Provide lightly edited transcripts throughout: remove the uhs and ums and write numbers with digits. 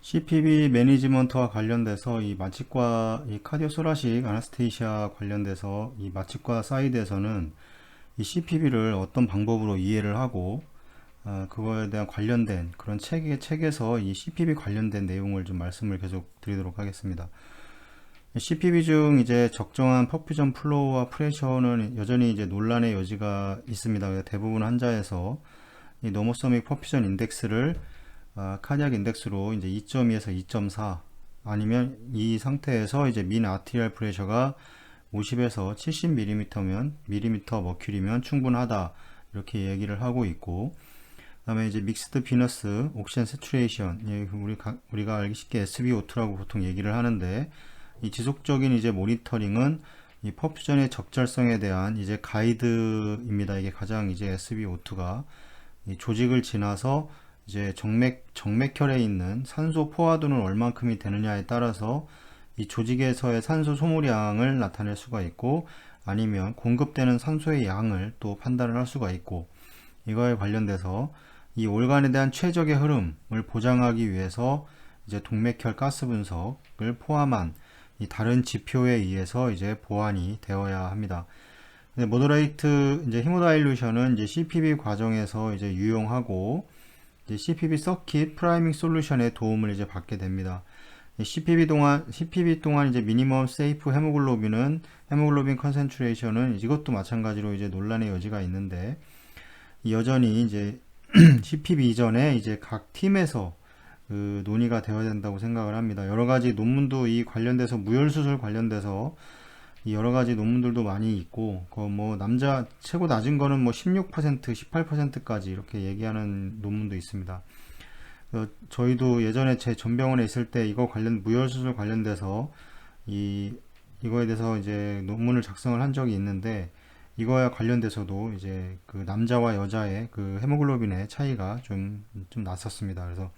CPB 매니지먼트와 관련돼서 이 마취과 이 카디오소라식 아나스테이시아 관련돼서 이 마취과 사이드에서는 이 CPB를 어떤 방법으로 이해를 하고 그거에 대한 관련된 그런 책에서 이 CPB 관련된 내용을 좀 말씀을 계속 드리도록 하겠습니다. CPB 중 이제 적정한 퍼퓨전 플로우와 프레셔는 여전히 이제 논란의 여지가 있습니다. 대부분 환자에서 이 노모서믹 퍼퓨전 인덱스를 카디악 인덱스로 이제 2.2에서 2.4 아니면 이 상태에서 이제 민 아티리얼 프레셔가 50에서 70mm면 밀리미터 머큐리면 충분하다 이렇게 얘기를 하고 있고, 그다음에 이제 믹스드 비너스 옥시젠 세츄레이션, 우리가 알기 쉽게 SbO2라고 보통 얘기를 하는데, 이 지속적인 이제 모니터링은 이 퍼퓨전의 적절성에 대한 이제 가이드입니다. 이게 가장 이제 SbO2가 이 조직을 지나서 이제 정맥혈에 있는 산소 포화도는 얼만큼이 되느냐에 따라서 이 조직에서의 산소 소모량을 나타낼 수가 있고, 아니면 공급되는 산소의 양을 또 판단을 할 수가 있고, 이거에 관련돼서 이 올간에 대한 최적의 흐름을 보장하기 위해서 이제 동맥혈 가스 분석을 포함한 이 다른 지표에 의해서 이제 보완이 되어야 합니다. 모더레이트 이제 히모다일루션은 이제 CPB 과정에서 이제 유용하고, 이제 CPB 서킷 프라이밍 솔루션의 도움을 이제 받게 됩니다. CPB 동안 이제 미니멈 세이프 헤모글로빈 컨센트레이션은 이것도 마찬가지로 이제 논란의 여지가 있는데, 여전히 이제 CPB 이전에 이제 각 팀에서 논의가 되어야 된다고 생각을 합니다. 여러 가지 논문도 이 관련돼서 무혈수술 관련돼서 이 여러 가지 논문들도 많이 있고, 뭐 남자 최고 낮은 거는 뭐 16%, 18%까지 이렇게 얘기하는 논문도 있습니다. 저희도 예전에 제 전병원에 있을 때 이거 무혈수술 관련돼서 이거에 대해서 이제 논문을 작성을 한 적이 있는데, 이거와 관련돼서도 이제 그 남자와 여자의 그 헤모글로빈의 차이가 좀 났었습니다. 그래서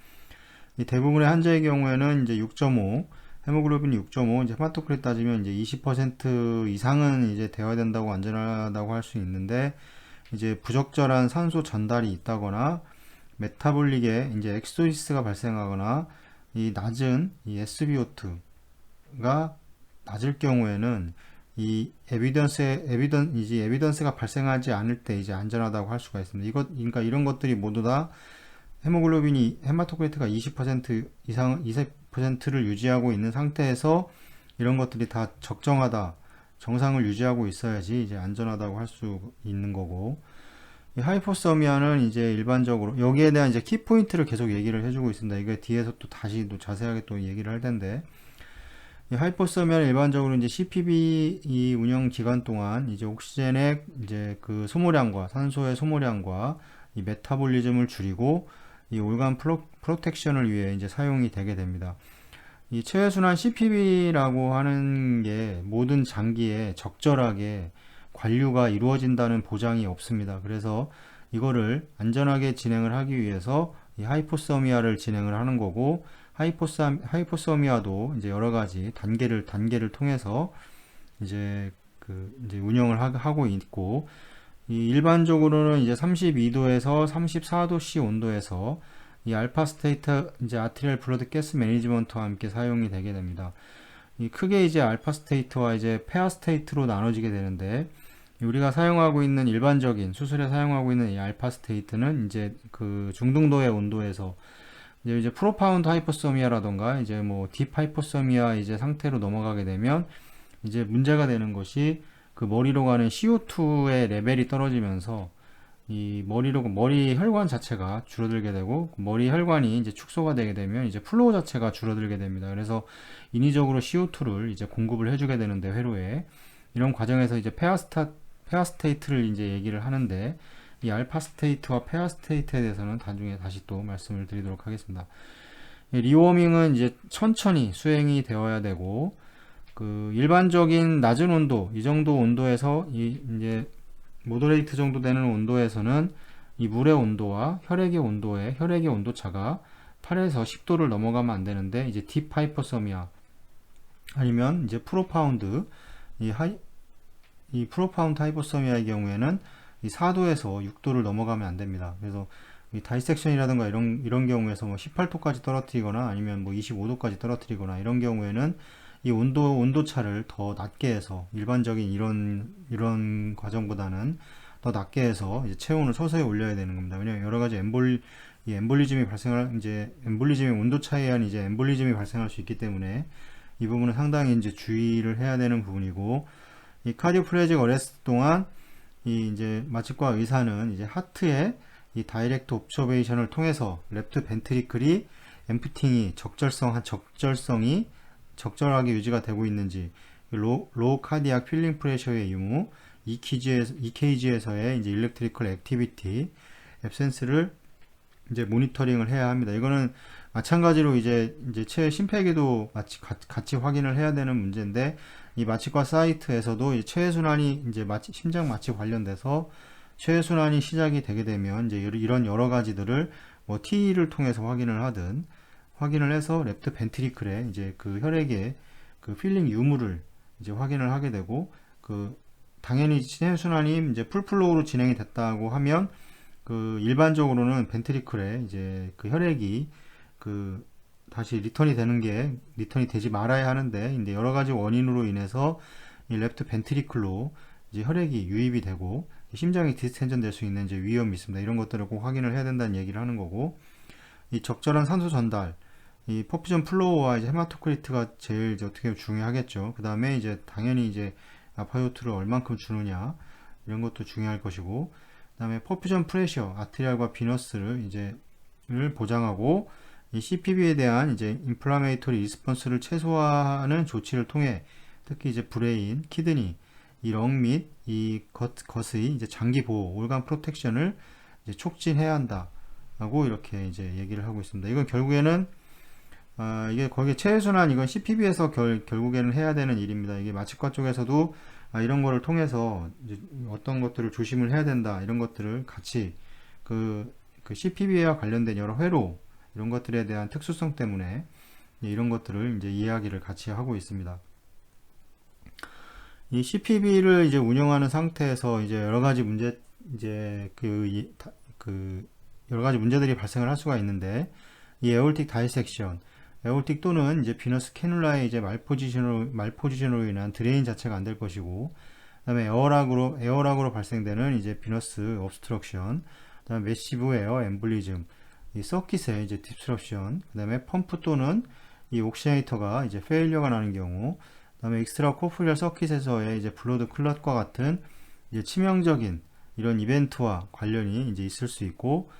이 대부분의 환자의 경우에는 이제 6.5, 헤모글로빈이 6.5, 이제 헤마토크릿 따지면 이제 20% 이상은 이제 되어야 된다고 안전하다고 할 수 있는데, 이제 부적절한 산소 전달이 있다거나 메타볼릭에 이제 엑소시스가 발생하거나 이 낮은 이 SbO2가 낮을 경우에는 이 에비던스가 발생하지 않을 때 이제 안전하다고 할 수가 있습니다. 그러니까 이런 것들이 모두 다 헤마토크리트가 20% 이상, 20%를 유지하고 있는 상태에서 이런 것들이 다 적정하다, 정상을 유지하고 있어야지 이제 안전하다고 할 수 있는 거고, 이 하이포서미아는 이제 일반적으로 여기에 대한 이제 키포인트를 계속 얘기를 해주고 있습니다. 이게 뒤에서 또 다시 또 자세하게 또 얘기를 할 텐데, 이 하이포서미아는 일반적으로 이제 CPB 이 운영 기간 동안 이제 옥시젠의 이제 그 소모량과 산소의 소모량과 이 메타볼리즘을 줄이고 이 올간 프로텍션을 위해 이제 사용이 되게 됩니다. 이 체외순환 CPB라고 하는 게 모든 장기에 적절하게 관류가 이루어진다는 보장이 없습니다. 그래서 이거를 안전하게 진행을 하기 위해서 이 하이포서미아를 진행을 하는 거고, 하이포서미아도 이제 여러 가지 단계를 통해서 이제 이제 운영을 하고 있고, 이 일반적으로는 이제 32도에서 34도씨 온도에서 이 알파 스테이트 이제 아트리얼 블러드 가스 매니지먼트와 함께 사용이 되게 됩니다. 이 크게 이제 알파 스테이트와 이제 페아 스테이트로 나눠지게 되는데, 우리가 사용하고 있는 일반적인 수술에 사용하고 있는 이 알파 스테이트는 이제 그 중등도의 온도에서 이제 프로파운드 하이포서미아라던가 이제 뭐 딥 하이포서미아 이제 상태로 넘어가게 되면 이제 문제가 되는 것이 그 머리로 가는 CO2의 레벨이 떨어지면서 이 머리 혈관 자체가 줄어들게 되고, 머리 혈관이 이제 축소가 되게 되면 이제 플로우 자체가 줄어들게 됩니다. 그래서 인위적으로 CO2를 이제 공급을 해주게 되는데, 회로에 이런 과정에서 이제 페아 스테이트를 이제 얘기를 하는데, 이 알파 스테이트와 페아 스테이트에 대해서는 나중에 다시 또 말씀을 드리도록 하겠습니다. 리워밍은 이제 천천히 수행이 되어야 되고, 그 일반적인 낮은 온도, 이 정도 온도에서 이제 모더레이트 정도 되는 온도에서는 이 물의 온도와 혈액의 온도 차가 8에서 10도를 넘어가면 안 되는데, 이제 딥 하이퍼서미아 아니면 이제 프로파운드 하이포서미아의 경우에는 이 4도에서 6도를 넘어가면 안 됩니다. 그래서 이 다이섹션이라든가 이런 경우에서 뭐 18도까지 떨어뜨리거나 아니면 뭐 25도까지 떨어뜨리거나 이런 경우에는 이 온도 차를 더 낮게 해서 일반적인 이런 과정보다는 더 낮게 해서 이제 체온을 서서히 올려야 되는 겁니다. 왜냐하면 여러 가지 이 엠볼리즘이 발생할 이제 엠볼리즘의 온도 차이에 의한 이제 엠볼리즘이 발생할 수 있기 때문에 이 부분은 상당히 이제 주의를 해야 되는 부분이고, 이 카디오플레직 어레스트 동안 이 이제 마취과 의사는 이제 하트의 이 다이렉트 옵저베이션을 통해서 랩트 벤트리클이 엠프팅이 적절성이 적절하게 유지가 되고 있는지, 로우 카디악 필링 프레셔의 유무, EKG에서의 이제 일렉트리컬 액티비티 앱센스를 이제 모니터링을 해야 합니다. 이거는 마찬가지로 이제 심폐기도 같이 확인을 해야 되는 문제인데, 이 마취과 사이트에서도 이 체외순환이 이제 심장 마취 관련돼서 체외순환이 시작이 되게 되면 이제 이런 여러 가지들을 뭐 T를 통해서 확인을 하든 확인을 해서 랩트 벤트리클에 이제 그 혈액의 그 필링 유무를 이제 확인을 하게 되고, 그 당연히 체외순환이 이제 풀플로우로 진행이 됐다고 하면 그 일반적으로는 벤트리클에 이제 그 혈액이 그 다시 리턴이 되지 말아야 하는데, 이제 여러 가지 원인으로 인해서 이 랩트 벤트리클로 이제 혈액이 유입이 되고 심장이 디스텐전 될 수 있는 이제 위험이 있습니다. 이런 것들을 꼭 확인을 해야 된다는 얘기를 하는 거고, 이 적절한 산소 전달, 이 퍼퓨전 플로우와 이제 헤마토크리트가 제일 이제 어떻게 보면 중요하겠죠. 그 다음에 이제 당연히 이제 아파요트를 얼만큼 주느냐 이런 것도 중요할 것이고, 그 다음에 퍼퓨전 프레셔, 아트리알과 비너스를 보장하고, 이 CPB에 대한 이제 인플라메이토리 리스폰스를 최소화하는 조치를 통해 특히 이제 브레인, 키드니, 이 령 및 이 겉의 이제 장기 보호, 올간 프로텍션을 이제 촉진해야 한다라고 이렇게 이제 얘기를 하고 있습니다. 이건 결국에는 이게 거기에 체외순환, 이건 CPB에서 결국에는 해야 되는 일입니다. 이게 마취과 쪽에서도 이런 거를 통해서 이제 어떤 것들을 조심을 해야 된다, 이런 것들을 같이 그 CPB와 관련된 여러 회로 이런 것들에 대한 특수성 때문에 이런 것들을 이제 이야기를 같이 하고 있습니다. 이 CPB를 이제 운영하는 상태에서 이제 여러 가지 여러 가지 문제들이 발생을 할 수가 있는데, 이 에올틱 다이섹션, 에올틱 또는 이제 비너스 캐뉼라의 이제 말포지션으로 인한 드레인 자체가 안 될 것이고, 그다음에 에어락으로 발생되는 이제 비너스 옵스트럭션, 그다음에 매시브 에어 엠볼리즘, 이 서킷의 이제 디스럽션, 그다음에 펌프 또는 이 옥시네이터가 이제 페일리어가 나는 경우, 그다음에 익스트라 코프리얼 서킷에서의 이제 블러드 클럿과 같은 이제 치명적인 이런 이벤트와 관련이 이제 있을 수 있고,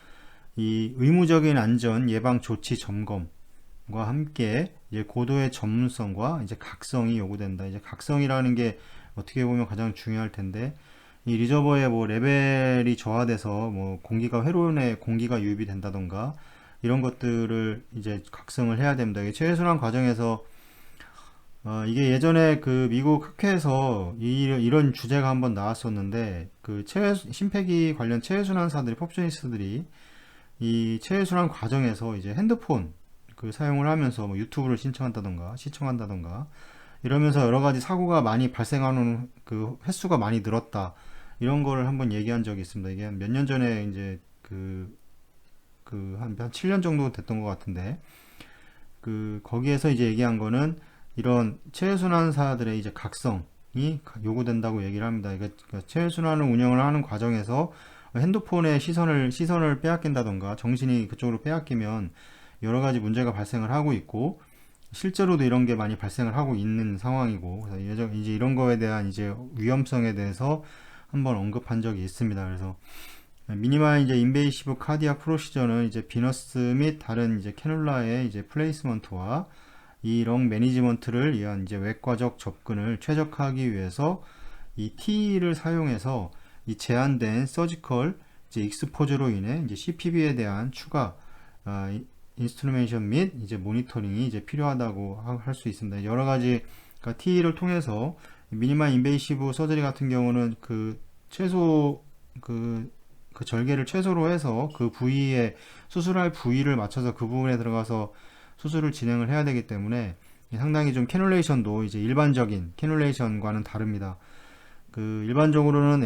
이 의무적인 안전 예방 조치 점검과 함께 이제 고도의 전문성과 이제 각성이 요구된다. 이제 각성이라는 게 어떻게 보면 가장 중요할 텐데, 이 리저버의 뭐 레벨이 저하돼서 뭐 회로원에 공기가 유입이 된다던가 이런 것들을 이제 각성을 해야 됩니다. 이게 체외순환 과정에서 이게 예전에 그 미국 학회에서 이런 주제가 한번 나왔었는데, 그 심폐기 관련 체외순환사들이, 퍼퓨셔니스트들이 이 체외순환 과정에서 이제 핸드폰 그 사용을 하면서 뭐 유튜브를 시청한다던가 이러면서 여러 가지 사고가 많이 발생하는 그 횟수가 많이 늘었다, 이런 거를 한번 얘기한 적이 있습니다. 이게 몇 년 전에 이제 한 7년 정도 됐던 것 같은데, 거기에서 이제 얘기한 거는 이런 체외순환사들의 이제 각성이 요구된다고 얘기를 합니다. 그러니까 체외순환을 운영을 하는 과정에서 핸드폰에 시선을 빼앗긴다던가 정신이 그쪽으로 빼앗기면 여러 가지 문제가 발생을 하고 있고, 실제로도 이런 게 많이 발생을 하고 있는 상황이고, 그래서 이제 이런 거에 대한 이제 위험성에 대해서 한번 언급한 적이 있습니다. 그래서 미니멀 이제 인베이시브 카디악 프로시저는 이제 비너스 및 다른 이제 캐놀라의 이제 플레이스먼트와 이 령 매니지먼트를 위한 이제 외과적 접근을 최적화하기 위해서 이 T를 사용해서 이 제한된 서지컬 이제 익스포저로 인해 이제 CPB에 대한 추가 인스트루멘션 및 이제 모니터링이 이제 필요하다고 할 수 있습니다. 여러 가지 그러니까 T를 통해서 미니멀 인베이시브 서저리 같은 경우는 최소 절개를 최소로 해서 그 부위에 수술할 부위를 맞춰서 그 부분에 들어가서 수술을 진행을 해야 되기 때문에 상당히 좀 캐놀레이션도 이제 일반적인 캐놀레이션과는 다릅니다. 일반적으로는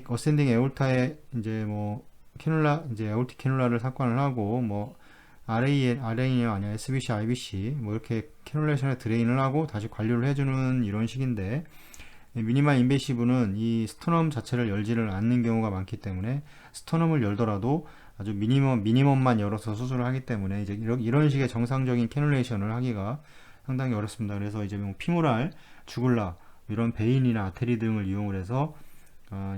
어센딩 에올타에 이제 뭐 캐놀라 이제 에올틱 캐놀라를 삽관을 하고 뭐 RA이 아니야 SBC, IBC 뭐 이렇게 캐놀레이션에 드레인을 하고 다시 관료를 해주는 이런 식인데 미니멀 인베이시브는 이 스토넘 자체를 열지를 않는 경우가 많기 때문에 스토넘을 열더라도 아주 미니멈만 열어서 수술을 하기 때문에 이제 이런 식의 정상적인 캐놀레이션을 하기가 상당히 어렵습니다. 그래서 이제 뭐 피모랄, 주글라 이런 베인이나 아테리 등을 이용을 해서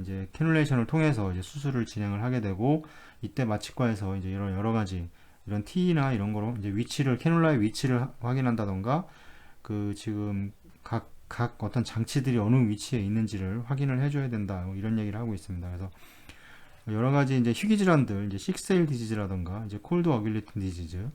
이제 캐놀레이션을 통해서 이제 수술을 진행을 하게 되고 이때 마취과에서 이제 이런 여러 가지 이런 T나 이런 거로 이제 위치를 캐놀라의 위치를 확인한다던가 그 지금 각 어떤 장치들이 어느 위치에 있는지를 확인을 해줘야 된다 뭐 이런 얘기를 하고 있습니다. 그래서 여러 가지 이제 희귀 질환들 이제 식세일 디지즈라던가 이제 콜드 어귤리튼 디지즈,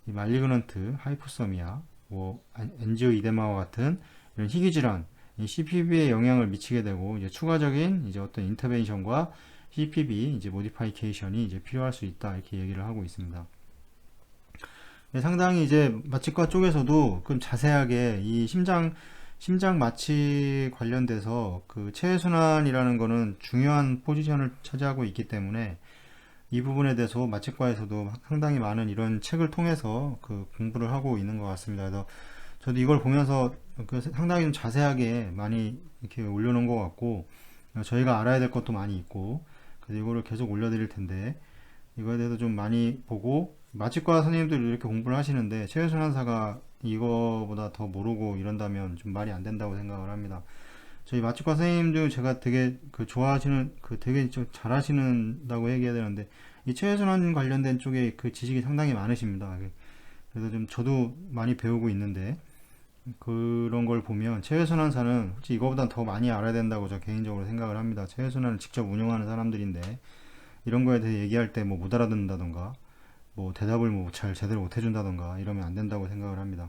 이 말리그넌트 하이포서미아, 뭐 엔지오이데마와 같은 이런 희귀 질환 이 CPB에 영향을 미치게 되고 이제 추가적인 이제 어떤 인터벤션과 CPB 이제 모디파이케이션이 이제 필요할 수 있다 이렇게 얘기를 하고 있습니다. 상당히 이제 마취과 쪽에서도 좀 자세하게 이 심장 마취 관련돼서 그 체외순환이라는 거는 중요한 포지션을 차지하고 있기 때문에 이 부분에 대해서 마취과에서도 상당히 많은 이런 책을 통해서 그 공부를 하고 있는 것 같습니다. 그래서 저도 이걸 보면서 그 상당히 좀 자세하게 많이 이렇게 올려놓은 것 같고 저희가 알아야 될 것도 많이 있고 그래서 이거를 계속 올려드릴 텐데 이거에 대해서 좀 많이 보고 마취과 선생님들 이렇게 공부를 하시는데 체외순환사가 이거보다 더 모르고 이런다면 좀 말이 안 된다고 생각을 합니다. 저희 마취과 선생님들 제가 되게 그 좋아하시는 그 되게 좀 잘하시는다고 얘기해야 되는데 이 체외순환 관련된 쪽에 그 지식이 상당히 많으십니다. 그래서 좀 저도 많이 배우고 있는데 그런 걸 보면 체외순환사는 솔직히 이거보다 더 많이 알아야 된다고 저 개인적으로 생각을 합니다. 체외순환을 직접 운영하는 사람들인데 이런 거에 대해 얘기할 때 뭐 못 알아듣는다던가 뭐 대답을 뭐 잘 제대로 못 해준다던가 이러면 안 된다고 생각을 합니다.